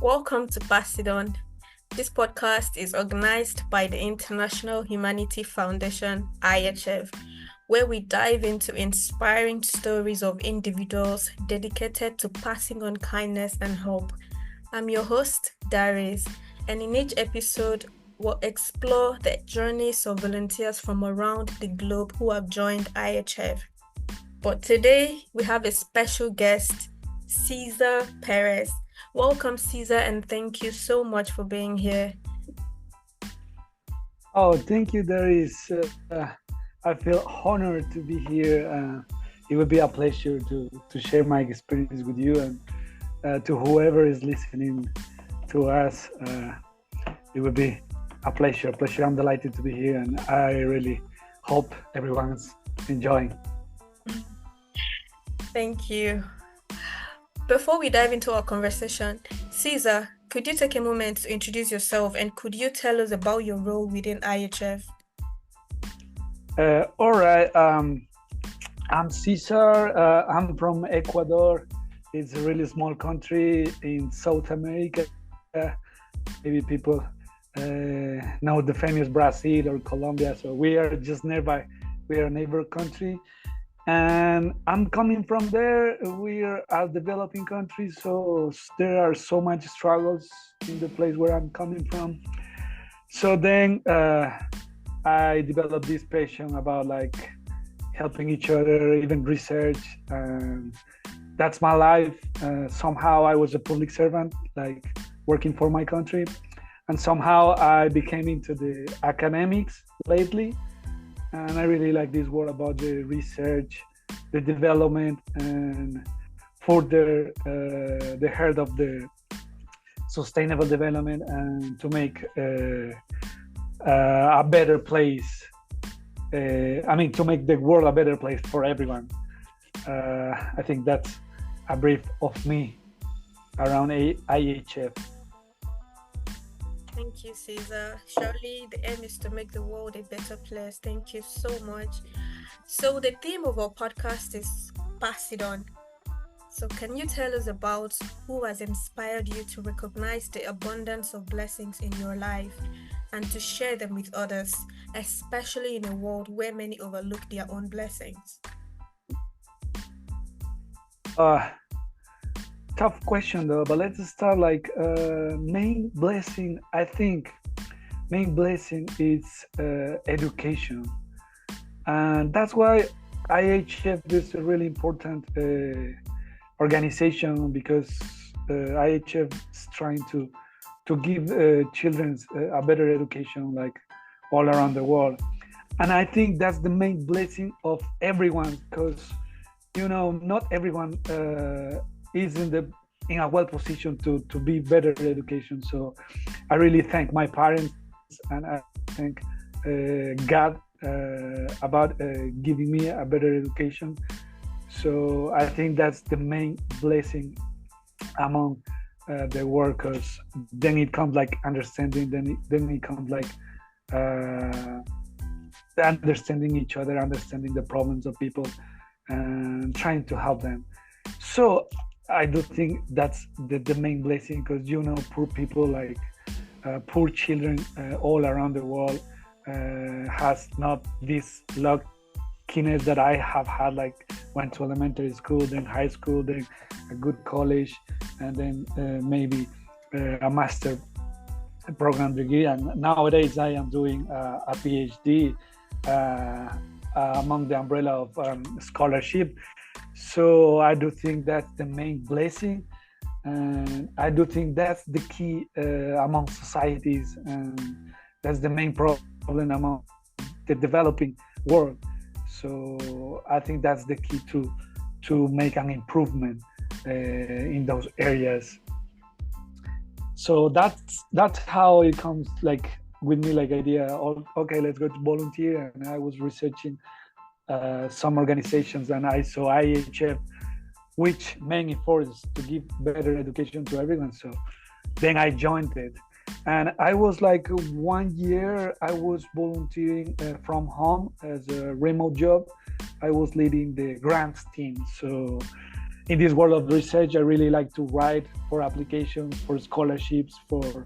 Welcome to Pass It On. This podcast is organized by the International Humanity Foundation, IHF, where we dive into inspiring stories of individuals dedicated to passing on kindness and hope. I'm your host, Darice, and in each episode, we'll explore the journeys of volunteers from around the globe who have joined IHF. But today, we have a special guest, Cesar Perez. Welcome, Cesar, and thank you so much for being here. Oh, thank you, Darice. I feel honored to be here. It would be a pleasure to share my experience with you and to whoever is listening to us. It would be a pleasure. I'm delighted to be here, and I really hope everyone's enjoying. Thank you. Before we dive into our conversation, Cesar, could you take a moment to introduce yourself and could you tell us about your role within IHF? All right. I'm Cesar. I'm from Ecuador. It's a really small country in South America. Maybe people know the famous Brazil or Colombia. So we are just nearby. We are a neighbor country. And I'm coming from there. We are a developing country, so there are so much struggles in the place where I'm coming from. So then I developed this passion about like helping each other, even research. And that's my life. Somehow I was a public servant, like working for my country. And somehow I became into the academics lately. And I really like this word about the research, the development, and further the heart of the sustainable development, and to make a better place. To make the world a better place for everyone. I think that's a brief of me around IHF. Thank you, Cesar. Surely the aim is to make the world a better place. Thank you so much. So the theme of our podcast is Pass It On. So can you tell us about who has inspired you to recognize the abundance of blessings in your life and to share them with others, especially in a world where many overlook their own blessings? Tough question though, but let's start like main blessing. I think main blessing is education, and that's why IHF is a really important organization, because IHF is trying to give children a better education like all around the world. And I think that's the main blessing of everyone, because not everyone is in a well position to be better education. So I really thank my parents, and I thank God about giving me a better education. So I think that's the main blessing among the workers. Then it comes like understanding. Then it comes like understanding each other, understanding the problems of people, and trying to help them. So I do think that's the main blessing, because poor people, like poor children all around the world has not this luckiness that I have had, like went to elementary school, then high school, then a good college, and then maybe a master program degree. And nowadays I am doing a PhD among the umbrella of scholarship. So I do think that's the main blessing, and I do think that's the key among societies, and that's the main problem among the developing world. So I think that's the key to make an improvement in those areas. So that's how it comes like with me, like idea. Okay, let's go to volunteer, and I was researching some organizations, and I saw IHF, which main effort is to give better education to everyone. So then I joined it, and I was like 1 year I was volunteering from home as a remote job. I was leading the grants team. So in this world of research, I really like to write for applications, for scholarships, for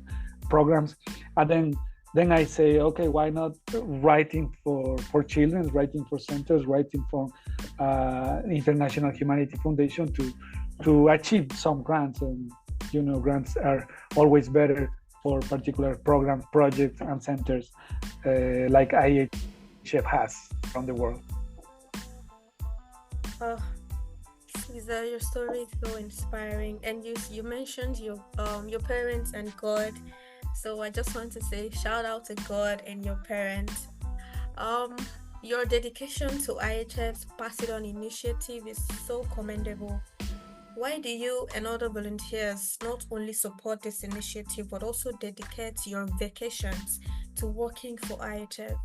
programs. And then I say, okay, why not writing for children, writing for centers, writing for International Humanity Foundation to achieve some grants. And grants are always better for particular programs, projects, and centers like IHF has around the world. Caesar, your story is so inspiring, and you mentioned your parents and God. So I just want to say shout out to God and your parents. Your dedication to IHF's Pass It On initiative is so commendable. Why do you and other volunteers not only support this initiative but also dedicate your vacations to working for IHF?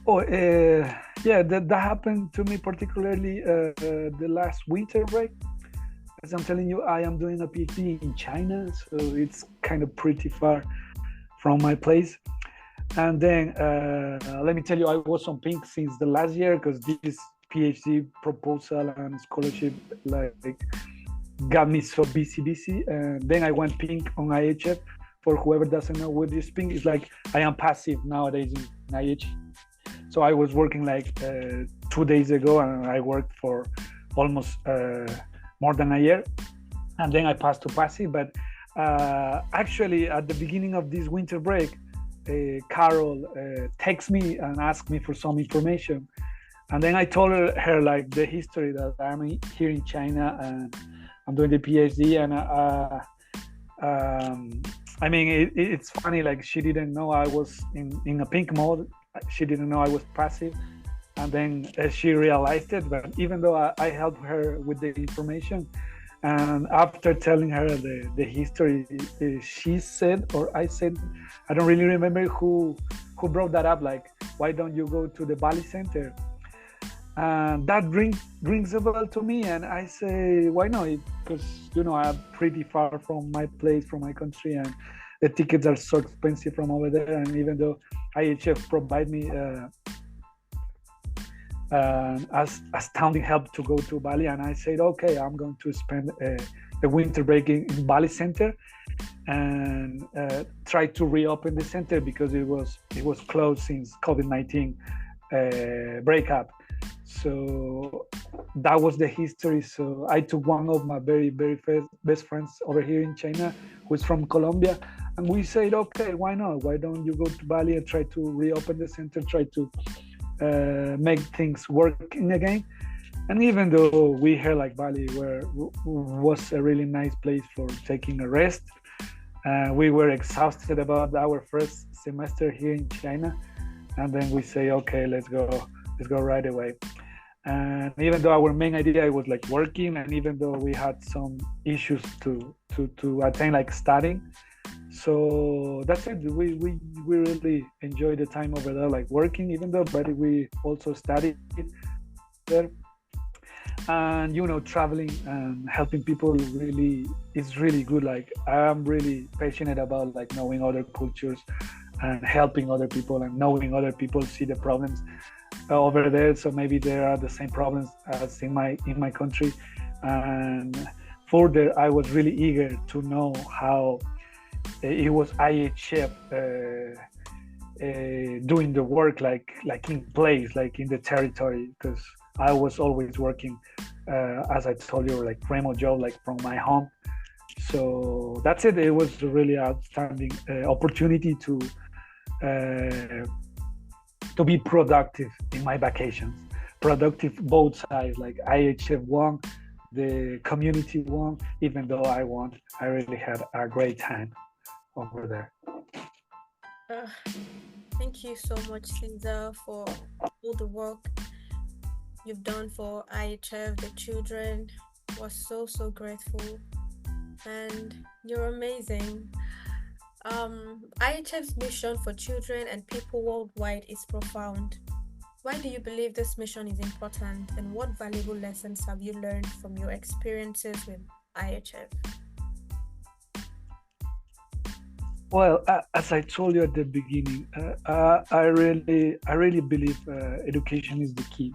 Oh, yeah, that happened to me particularly the last winter break. As I'm telling you, I am doing a PhD in China, so it's kind of pretty far from my place. And then let me tell you, I was on pink since the last year because this PhD proposal and scholarship got me so busy. And then I went pink on IHF. For whoever doesn't know what is pink, it's like I am passive nowadays in IHF. So I was working 2 days ago, and I worked for almost more than a year, and then I passed to passive. But actually, at the beginning of this winter break, Carol texted me and asked me for some information, and then I told her the history that I'm here in China and I'm doing the PhD, and I mean it's funny, she didn't know I was in a pink mode. She didn't know I was passive, and then she realized it. But even though I helped her with the information, and after telling her the history, she said, or I said, I don't really remember who brought that up, why don't you go to the Bali Center? And that rings a bell to me, and I say, why not? Because I'm pretty far from my place, from my country, and the tickets are so expensive from over there. And even though IHF provide me as astounding help to go to Bali, and I said, okay, I'm going to spend the winter break in Bali Center and try to reopen the center because it was closed since COVID-19 breakup. So that was the history. So I took one of my very, very best friends over here in China, who's from Colombia, and we said, okay, why not? Why don't you go to Bali and try to reopen the center, try to make things working again? And even though we heard Bali was a really nice place for taking a rest, we were exhausted about our first semester here in China, and then we say, okay, let's go right away. And even though our main idea was working, and even though we had some issues to attain studying, so that's it. We really enjoyed the time over there, working, even though, but we also studied there. And traveling and helping people is really good. I'm really passionate about knowing other cultures and helping other people and knowing other people see the problems over there, so maybe there are the same problems as in my country. And further, I was really eager to know how it was IHF doing the work in place, in the territory, because I was always working as I told you, remote job, from my home. So that's it. It was a really outstanding opportunity to be productive in my vacations. Productive both sides, IHF won, the community won. Even though I won, I really had a great time over there. Thank you so much, Caesar, for all the work you've done for IHF. The children was so grateful, and you're amazing. IHF's mission for children and people worldwide is profound. Why do you believe this mission is important, and what valuable lessons have you learned from your experiences with IHF? Well, as I told you at the beginning, I really believe education is the key.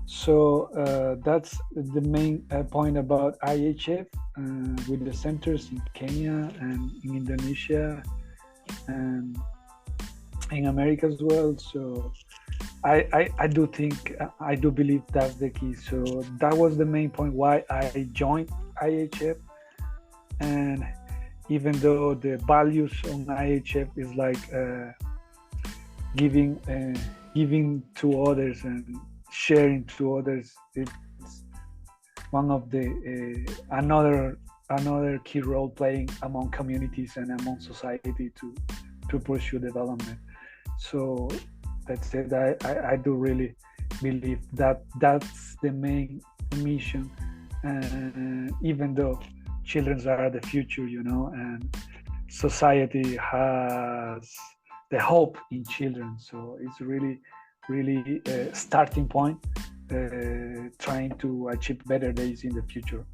So that's the main point about IHF, with the centers in Kenya and in Indonesia and in America as well. So I do think, I do believe that's the key. So that was the main point why I joined IHF. And even though the values on IHF is like giving to others and sharing to others, it's one of the another key role playing among communities and among society to pursue development. So that's it. I do really believe that that's the main mission, even though children are the future, and society has the hope in children. So it's really a starting point, trying to achieve better days in the future.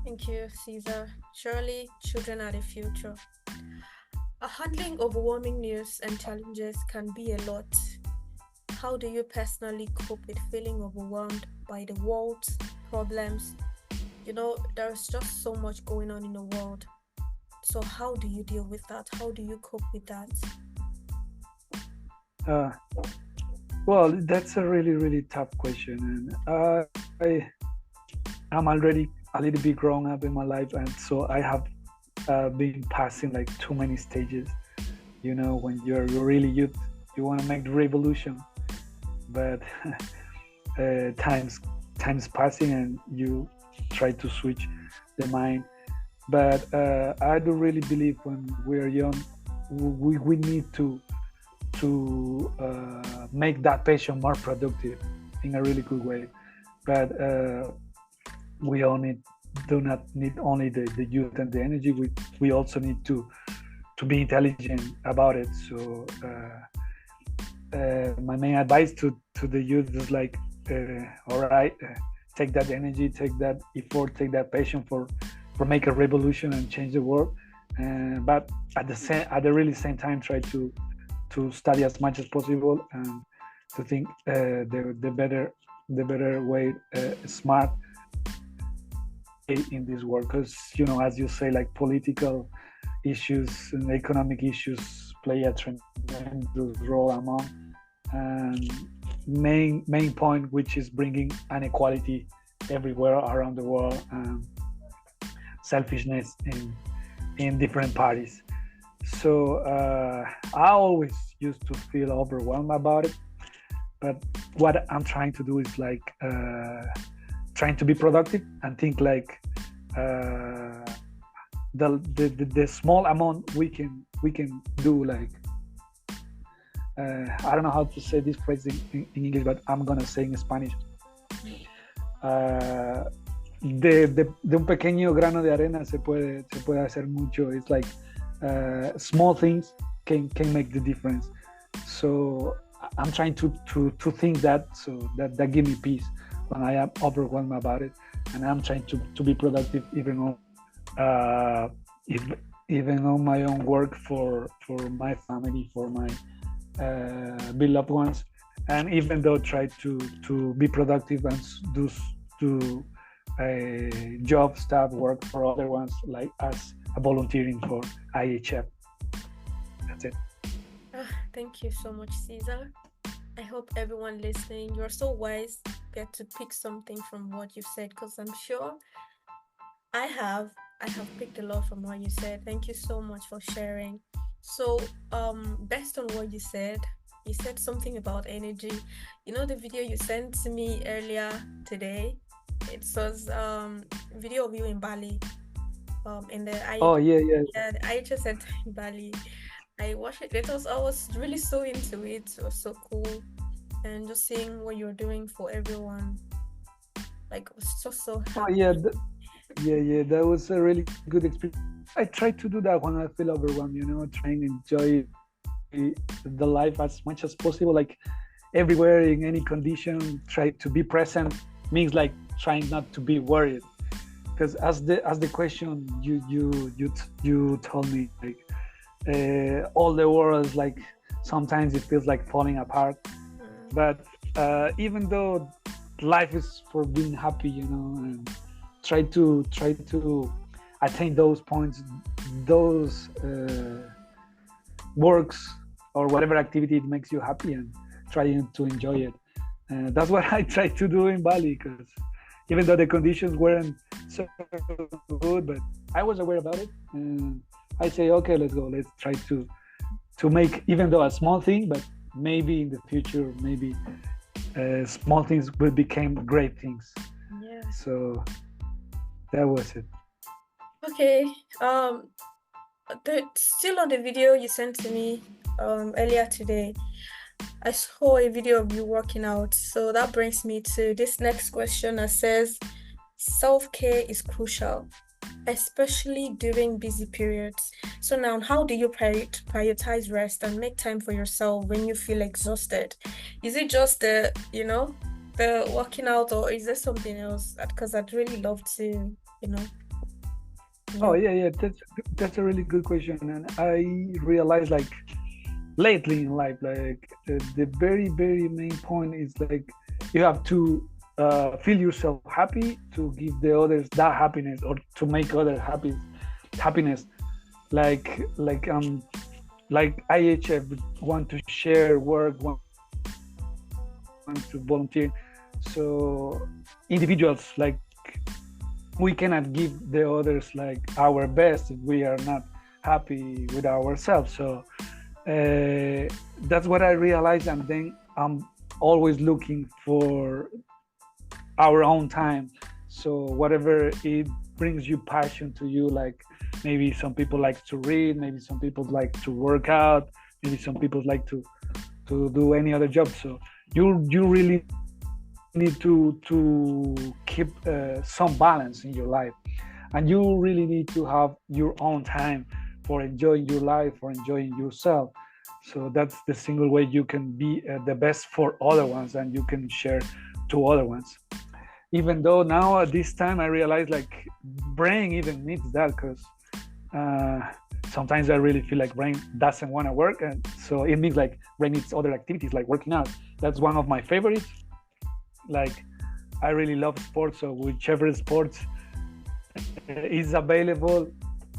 Thank you, Caesar. Surely children are the future. Handling overwhelming news and challenges can be a lot. How do you personally cope with feeling overwhelmed by the world's problems? There's just so much going on in the world. So how do you deal with that? How do you cope with that? Well, that's a really tough question, and I'm already a little bit grown up in my life, and so I have been passing like too many stages. When you're really youth, you want to make the revolution, but time's passing and you try to switch the mind. But I do really believe when we're young, we need to make that passion more productive in a really good way. But we do not need only the youth and the energy. We also need to be intelligent about it. So my main advice to the youth is like, all right, take that energy, take that effort, take that passion for make a revolution and change the world. But at the really same time, try to study as much as possible and to think the better way, smart in this world. Because as you say, like political issues and economic issues play a tremendous role among, and main point, which is bringing inequality everywhere around the world, selfishness in different parties. So I always used to feel overwhelmed about it, but what I'm trying to do is like trying to be productive and think like the small amount we can do, like I don't know how to say this phrase in English, but I'm gonna say in Spanish. De un pequeño grano de arena se puede hacer mucho. It's like small things can make the difference. So I'm trying to think that, so that give me peace when I am overwhelmed about it, and I'm trying to be productive even on my own work for my family, for my beloved ones, and even though try to be productive and do job stuff, work for other ones, like as a volunteering for IHF. That's it. Thank you so much, Caesar. I hope everyone listening, you're so wise, get to pick something from what you've said, because I'm sure I have picked a lot from what you said. Thank you so much for sharing. So based on what you said something about energy. The video you sent to me earlier today, it was video of you in Bali, in the the IHS Center in Bali. I watched it. I was really so into it. It was so cool, and just seeing what you're doing for everyone, like, it was just so happy. That was a really good experience. I try to do that when I feel overwhelmed, trying to enjoy the life as much as possible, like everywhere, in any condition. Try to be present means like trying not to be worried, because as the question you told me, like all the world is like, sometimes it feels like falling apart, But even though life is for being happy, and try to attain those points, those works or whatever activity it makes you happy, and trying to enjoy it. That's what I tried to do in Bali, because even though the conditions weren't so good, but I was aware about it, and I say, okay, let's go. Let's try to make, even though a small thing, but maybe in the future, maybe small things will become great things. Yeah. So that was it. Okay. Still on the video you sent to me earlier today, I saw a video of you working out. So that brings me to this next question that says, self-care is crucial, especially during busy periods. So now, how do you prioritize rest and make time for yourself when you feel exhausted? Is it just the working out, or is there something else? Because I'd really love to, Oh yeah, that's a really good question, and I realized, like, lately in life, like the very main point is, like, you have to feel yourself happy to give the others that happiness, or to make others happiness. Like IHF want to share work, want to volunteer. So individuals, like, we cannot give the others, like, our best if we are not happy with ourselves. So that's what I realized, and then I'm always looking for our own time. So whatever it brings you passion to you, like, maybe some people like to read, maybe some people like to work out, maybe some people like to do any other job. So you really need to keep some balance in your life, and you really need to have your own time for enjoying your life, for enjoying yourself. So that's the single way you can be the best for other ones, and you can share to other ones. Even though now at this time I realize, like, brain even needs that, because sometimes I really feel like brain doesn't want to work, and so it means, like, brain needs other activities, like working out. That's one of my favorites. Like, I really love sports, so whichever sports is available,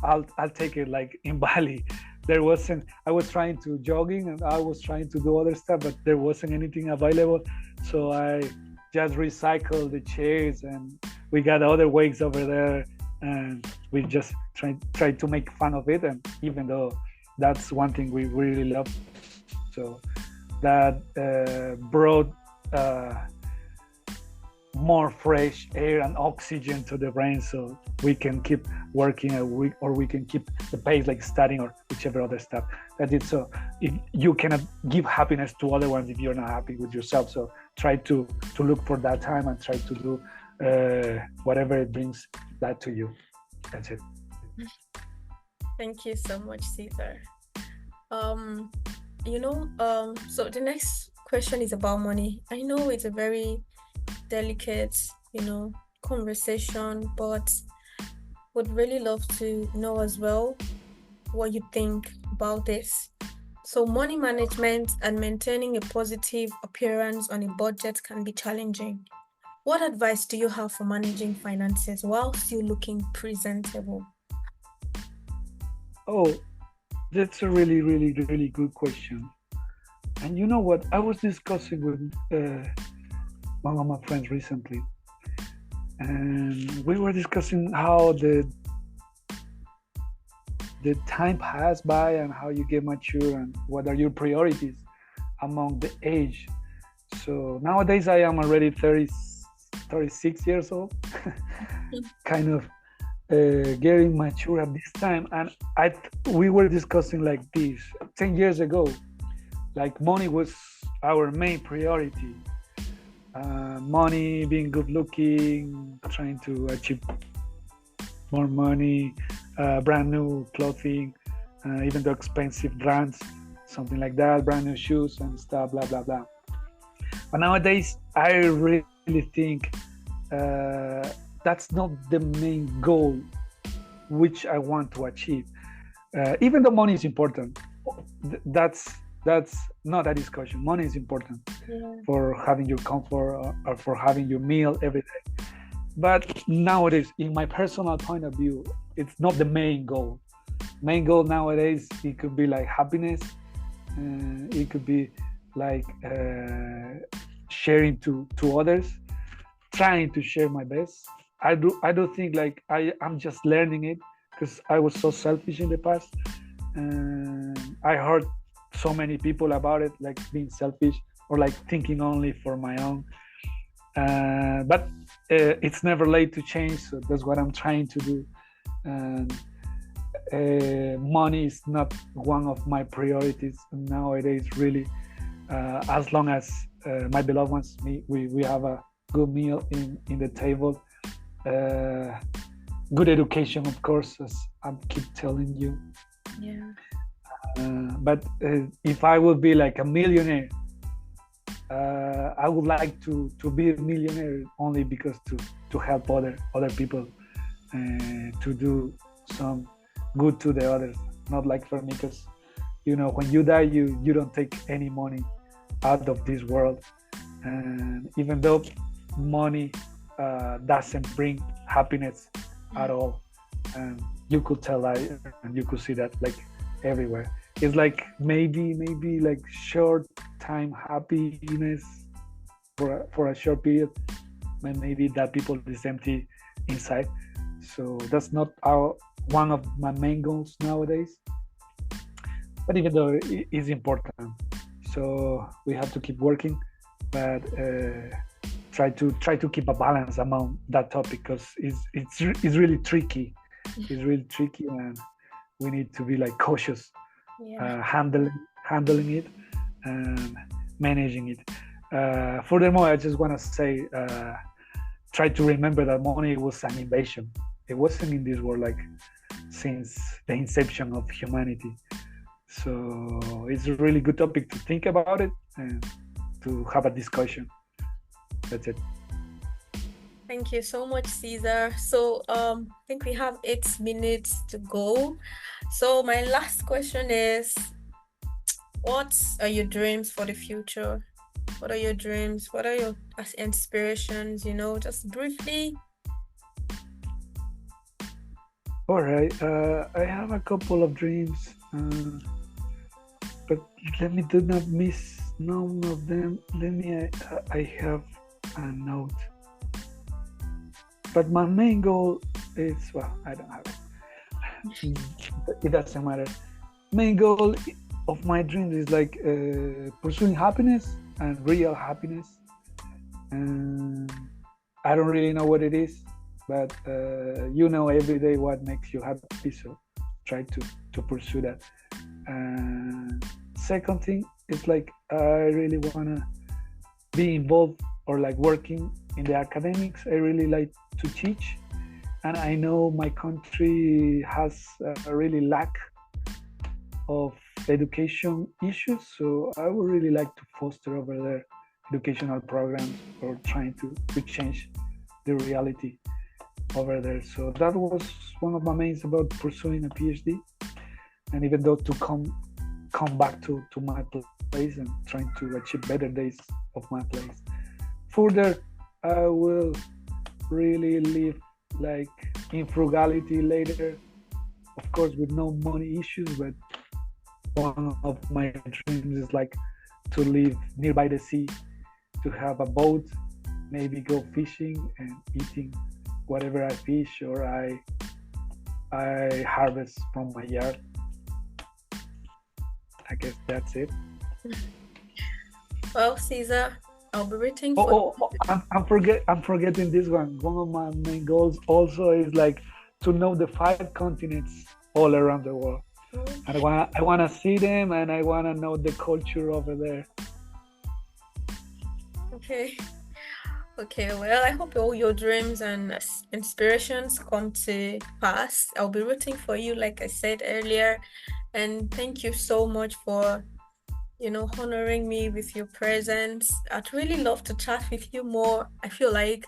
I'll take it. Like in Bali, I was trying to jogging, and I was trying to do other stuff, but there wasn't anything available. So I just recycled the chairs, and we got other weights over there, and we just tried to make fun of it. And even though that's one thing we really love, so that brought more fresh air and oxygen to the brain, so we can keep working, or we can keep the pace, like studying or whichever other stuff. That's it. So if you cannot give happiness to other ones if you're not happy with yourself, so try to look for that time, and try to do whatever it brings that to you. That's it. Thank you so much, Caesar. So the next question is about money. I know it's a very delicate, conversation, but would really love to know as well what you think about this. So money management and maintaining a positive appearance on a budget can be challenging. What advice do you have for managing finances while still looking presentable? Oh, that's a really good question. And you know what? I was discussing with one of my friends recently, and we were discussing how the time passed by, and how you get mature, and what are your priorities among the age. So nowadays I am already 36 years old, kind of getting mature at this time. And we were discussing like this 10 years ago, like money was our main priority. Money, being good looking, trying to achieve more money, brand new clothing, even though expensive brands, something like that, brand new shoes and stuff, blah blah blah. But nowadays I really think that's not the main goal which I want to achieve. Even though money is important, that's That's not a discussion. Money is important for having your comfort or for having your meal every day. But nowadays, in my personal point of view, it's not the main goal. Main goal nowadays, it could be like happiness. It could be like sharing to others, trying to share my best. I do think like I'm just learning it because I was so selfish in the past. I heard so many people about it, like being selfish or like thinking only for my own. But it's never late to change, so that's what I'm trying to do. And money is not one of my priorities nowadays, really. As long as my beloved ones, we have a good meal in the table, good education, of course, as I keep telling you. Yeah. But if I would be like a millionaire, I would like to be a millionaire only because to help other people, to do some good to the others, not like for me, because when you die, you don't take any money out of this world. And even though money doesn't bring happiness at all, and you could tell that, and you could see that like everywhere. It's like maybe like short time happiness for a short period, and maybe that people is empty inside. So that's not one of my main goals nowadays. But even though it is important, so we have to keep working, but try to keep a balance among that topic, because it's really tricky. It's really tricky, and we need to be like cautious, handling it and managing it. Furthermore, I just want to say, try to remember that money was an invasion. It wasn't in this world like since the inception of humanity. So it's a really good topic to think about it and to have a discussion. That's it. Thank you so much, Caesar. So I think we have 8 minutes to go. So my last question is, what are your dreams for the future? What are your dreams? What are your inspirations? Just briefly. All right. I have a couple of dreams, but let me do not miss none of them. I have a note. But my main goal is, I don't have it. It doesn't matter. Main goal of my dreams is like pursuing happiness and real happiness. And I don't really know what it is, but every day what makes you happy. So try to pursue that. Second thing is like I really wanna be involved or like working in the academics. I really like to teach, and I know my country has a really lack of education issues, so I would really like to foster over there educational programs or trying to change the reality over there. So that was one of my mains about pursuing a PhD, and even though to come back to my place and trying to achieve better days of my place. Further, I will really live like in frugality later, of course with no money issues, but one of my dreams is like to live nearby the sea, to have a boat, maybe go fishing and eating whatever I fish or I harvest from my yard. I guess that's it. Well, Caesar, I'll be waiting for. I'm forgetting this one. One of my main goals also is like to know the 5 continents all around the world. And I wanna see them, and I wanna know the culture over there. Okay. Well, I hope all your dreams and inspirations come to pass. I'll be rooting for you, like I said earlier. And thank you so much for, honoring me with your presence. I'd really love to chat with you more. I feel like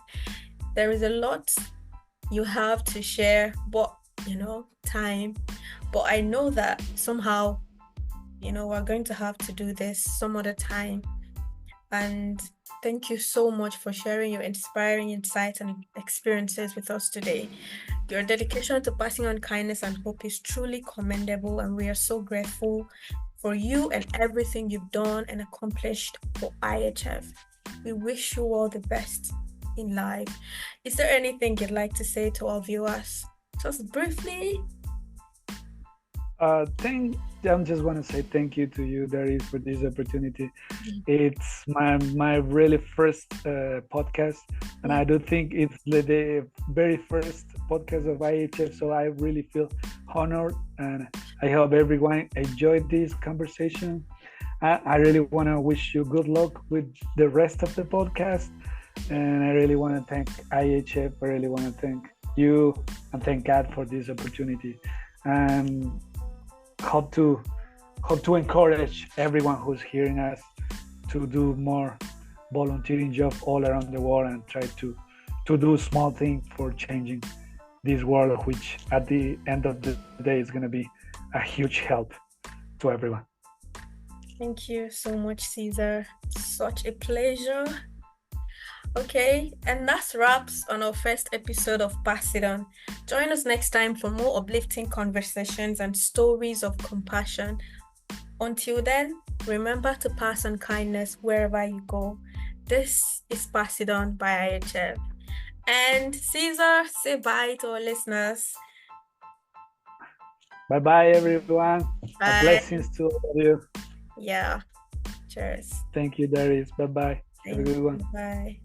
there is a lot you have to share, but, time. But I know that somehow we're going to have to do this some other time. And thank you so much for sharing your inspiring insights and experiences with us today. Your dedication to passing on kindness and hope is truly commendable, and we are so grateful for you and everything you've done and accomplished for IHF. We wish you all the best in life. Is there anything you'd like to say to our viewers? Just briefly. I just want to say thank you to you, Darice, for this opportunity. It's my really first podcast, and I do think it's the very first podcast of IHF, so I really feel honored, and I hope everyone enjoyed this conversation. I really want to wish you good luck with the rest of the podcast, and I really want to thank IHF. I really want to thank you and thank God for this opportunity, and hope to encourage everyone who's hearing us to do more volunteering job all around the world and try to do small things for changing this world, which at the end of the day is going to be a huge help to everyone. Thank you so much, Caesar. Such a pleasure. Okay, and that wraps on our first episode of Pass It On. Join us next time for more uplifting conversations and stories of compassion. Until then, remember to pass on kindness wherever you go. This is Pass It On by IHF. And Caesar, say bye to our listeners. Bye-bye, everyone. Bye. Blessings to all of you. Yeah. Cheers. Thank you, Darice. Bye-bye. Have a good one. Bye.